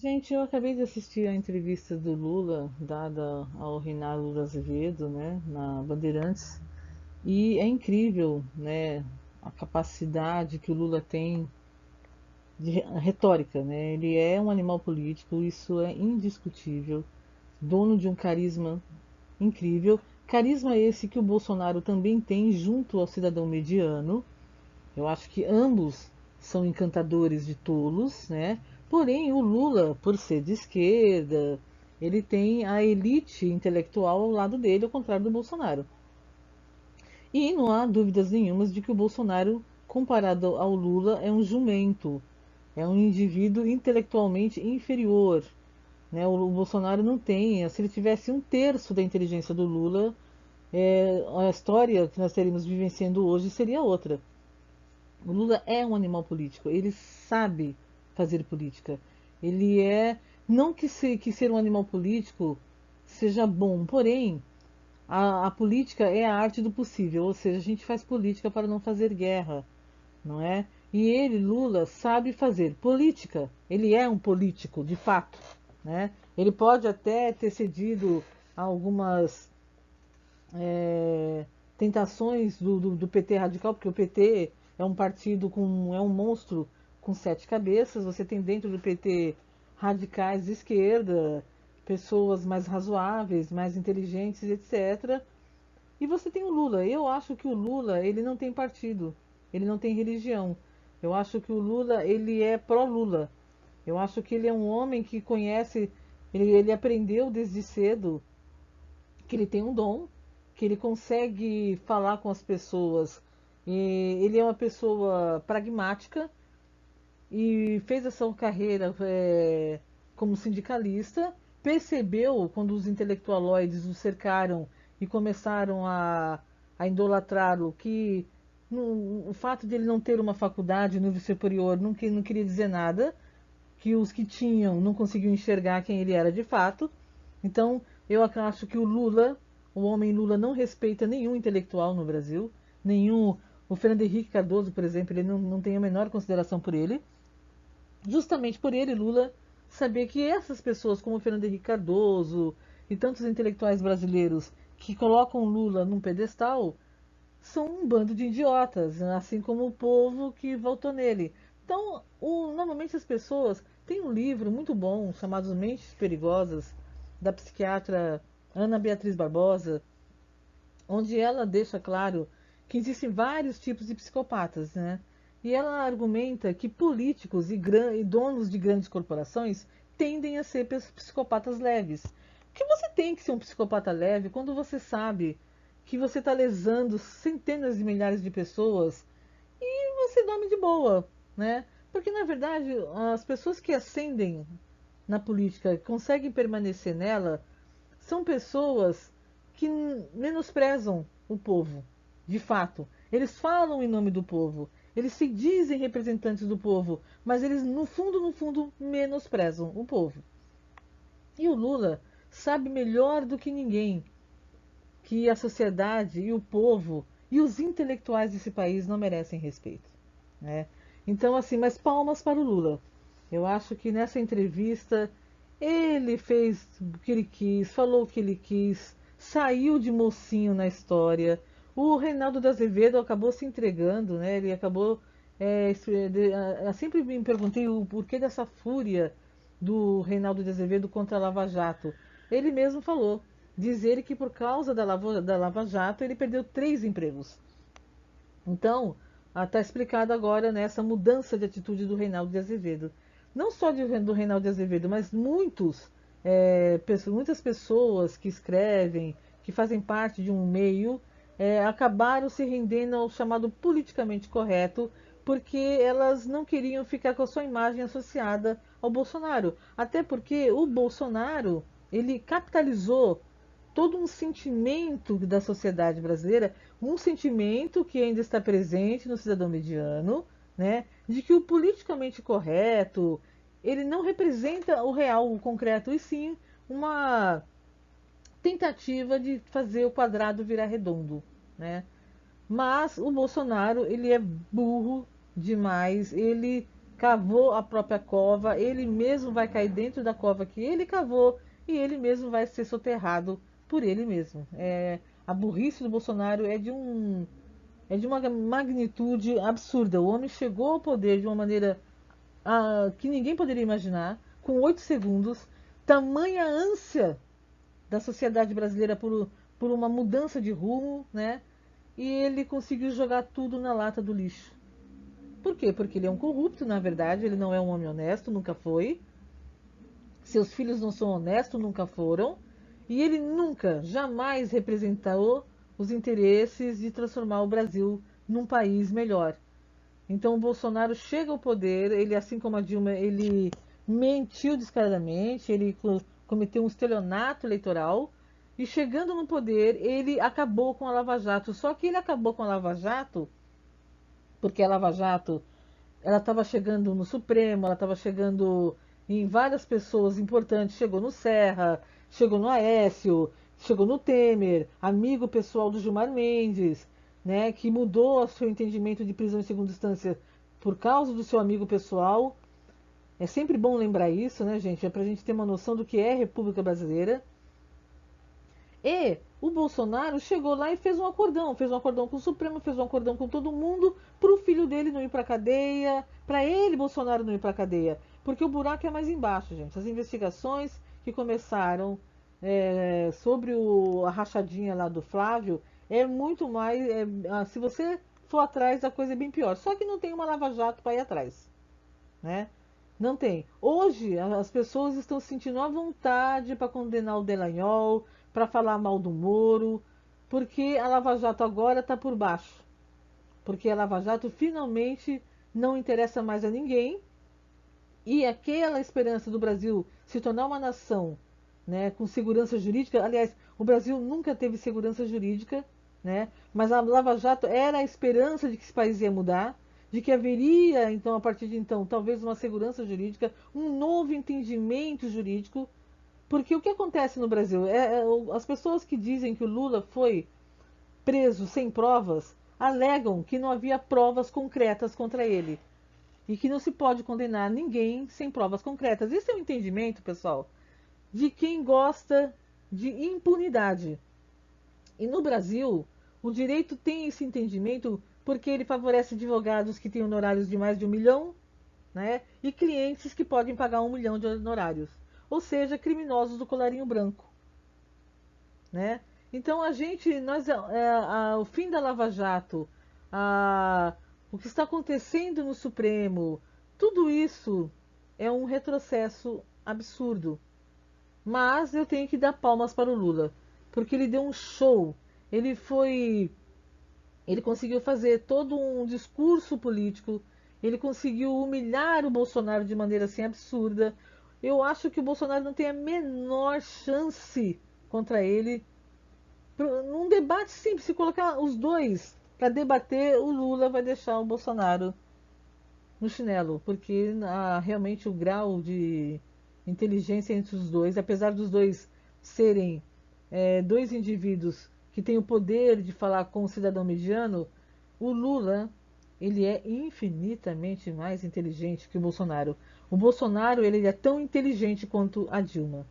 Gente, eu acabei de assistir a entrevista do Lula, dada ao Reinaldo Azevedo, né, na Bandeirantes, e é incrível, né, a capacidade que o Lula tem de retórica, né? Ele é um animal político, isso é indiscutível, dono de um carisma incrível, carisma esse que o Bolsonaro também tem junto ao cidadão mediano. Eu acho que ambos são encantadores de tolos, né? Porém, o Lula, por ser de esquerda, ele tem a elite intelectual ao lado dele, ao contrário do Bolsonaro. E não há dúvidas nenhumas de que o Bolsonaro, comparado ao Lula, é um jumento, é um indivíduo intelectualmente inferior, né? O Bolsonaro não tem, se ele tivesse um terço da inteligência do Lula, a história que nós teríamos vivenciando hoje seria outra. O Lula é um animal político, ele sabe fazer política. Ele é. Não que ser um animal político seja bom, porém, a política é a arte do possível, ou seja, a gente faz política para não fazer guerra, não é? E ele, Lula, sabe fazer política. Ele é um político, de fato, né? Ele pode até ter cedido a algumas é, tentações do PT radical, porque o PT é um partido é um monstro com sete cabeças. Você tem dentro do PT radicais de esquerda, pessoas mais razoáveis, mais inteligentes, etc. E você tem o Lula. Eu acho que o Lula ele não tem partido, ele não tem religião. Eu acho que o Lula ele é pró-Lula. Eu acho que ele é um homem que conhece, ele aprendeu desde cedo que ele tem um dom, que ele consegue falar com as pessoas. E ele é uma pessoa pragmática e fez a sua carreira como sindicalista. Percebeu quando os intelectualoides o cercaram e começaram a idolatrá-lo que o fato de ele não ter uma faculdade, nível superior, não queria dizer nada, que os que tinham não conseguiam enxergar quem ele era de fato. Então, eu acho que o homem Lula, não respeita nenhum intelectual no Brasil, nenhum. O Fernando Henrique Cardoso, por exemplo, ele não tem a menor consideração por ele. Justamente por ele, Lula, saber que essas pessoas, como o Fernando Henrique Cardoso e tantos intelectuais brasileiros que colocam Lula num pedestal, são um bando de idiotas, assim como o povo que votou nele. Então, normalmente as pessoas têm um livro muito bom chamado Mentes Perigosas, da psiquiatra Ana Beatriz Barbosa, onde ela deixa claro que existem vários tipos de psicopatas, né? E ela argumenta que políticos e donos de grandes corporações tendem a ser psicopatas leves. Porque você tem que ser um psicopata leve quando você sabe que você está lesando centenas de milhares de pessoas e você dorme de boa, né? Porque na verdade as pessoas que ascendem na política, conseguem permanecer nela, são pessoas que menosprezam o povo, de fato. Eles falam em nome do povo, eles se dizem representantes do povo, mas eles, no fundo, menosprezam o povo. E o Lula sabe melhor do que ninguém que a sociedade e o povo e os intelectuais desse país não merecem respeito, né? Então, assim, mas palmas para o Lula. Eu acho que nessa entrevista ele fez o que ele quis, falou o que ele quis, saiu de mocinho na história. O Reinaldo de Azevedo acabou se entregando, né? Ele acabou. Eu sempre me perguntei o porquê dessa fúria do Reinaldo de Azevedo contra a Lava Jato. Ele mesmo falou, dizer que por causa da Lava Jato ele perdeu 3 empregos. Então, está explicado agora nessa mudança de atitude do Reinaldo de Azevedo. Não só do Reinaldo de Azevedo, mas muitas pessoas que escrevem, que fazem parte de um meio, acabaram se rendendo ao chamado politicamente correto, porque elas não queriam ficar com a sua imagem associada ao Bolsonaro. Até porque o Bolsonaro, ele capitalizou todo um sentimento da sociedade brasileira, um sentimento que ainda está presente no cidadão mediano, né, de que o politicamente correto, ele não representa o real, o concreto, e sim uma tentativa de fazer o quadrado virar redondo, né? Mas o Bolsonaro, ele é burro demais, ele cavou a própria cova, ele mesmo vai cair dentro da cova que ele cavou e ele mesmo vai ser soterrado por ele mesmo. A burrice do Bolsonaro é de uma magnitude absurda. O homem chegou ao poder de uma maneira que ninguém poderia imaginar, com 8 segundos, tamanha ânsia da sociedade brasileira por uma mudança de rumo, né? E ele conseguiu jogar tudo na lata do lixo. Por quê? Porque ele é um corrupto, na verdade, ele não é um homem honesto, nunca foi. Seus filhos não são honestos, nunca foram. E ele nunca, jamais representou os interesses de transformar o Brasil num país melhor. Então o Bolsonaro chega ao poder, ele, assim como a Dilma, ele mentiu descaradamente, ele cometeu um estelionato eleitoral e chegando no poder, ele acabou com a Lava Jato. Só que ele acabou com a Lava Jato porque a Lava Jato, ela estava chegando no Supremo, ela estava chegando em várias pessoas importantes, chegou no Serra, chegou no Aécio, chegou no Temer, amigo pessoal do Gilmar Mendes, né, que mudou o seu entendimento de prisão em segunda instância por causa do seu amigo pessoal. É sempre bom lembrar isso, né, gente? É para a gente ter uma noção do que é a República Brasileira. E o Bolsonaro chegou lá e fez um acordão com o Supremo, fez um acordão com todo mundo para o filho dele não ir para cadeia, para ele, Bolsonaro, não ir para cadeia. Porque o buraco é mais embaixo, gente. As investigações que começaram sobre a rachadinha lá do Flávio é muito mais. Se você for atrás, a coisa é bem pior. Só que não tem uma lava-jato para ir atrás, né? Não tem. Hoje, as pessoas estão sentindo à vontade para condenar o Dallagnol, para falar mal do Moro, porque a Lava Jato agora está por baixo. Porque a Lava Jato finalmente não interessa mais a ninguém e aquela esperança do Brasil se tornar uma nação, né, com segurança jurídica. Aliás, o Brasil nunca teve segurança jurídica, né, mas a Lava Jato era a esperança de que esse país ia mudar, de que haveria, então, a partir de então, talvez uma segurança jurídica, um novo entendimento jurídico. Porque o que acontece no Brasil? As pessoas que dizem que o Lula foi preso sem provas alegam que não havia provas concretas contra ele e que não se pode condenar ninguém sem provas concretas. Esse é o entendimento, pessoal, de quem gosta de impunidade. E no Brasil, o direito tem esse entendimento porque ele favorece advogados que têm honorários de mais de 1 milhão, né? E clientes que podem pagar 1 milhão de honorários. Ou seja, criminosos do colarinho branco, né? Então o fim da Lava Jato, o que está acontecendo no Supremo, tudo isso é um retrocesso absurdo. Mas eu tenho que dar palmas para o Lula, porque ele deu um show. Ele foi, ele conseguiu fazer todo um discurso político. Ele conseguiu humilhar o Bolsonaro de maneira assim absurda. Eu acho que o Bolsonaro não tem a menor chance contra ele. Num debate simples, se colocar os dois para debater, o Lula vai deixar o Bolsonaro no chinelo, porque realmente o grau de inteligência entre os dois, apesar dos dois serem dois indivíduos que têm o poder de falar com o cidadão mediano, o Lula ele é infinitamente mais inteligente que o Bolsonaro. O Bolsonaro ele é tão inteligente quanto a Dilma.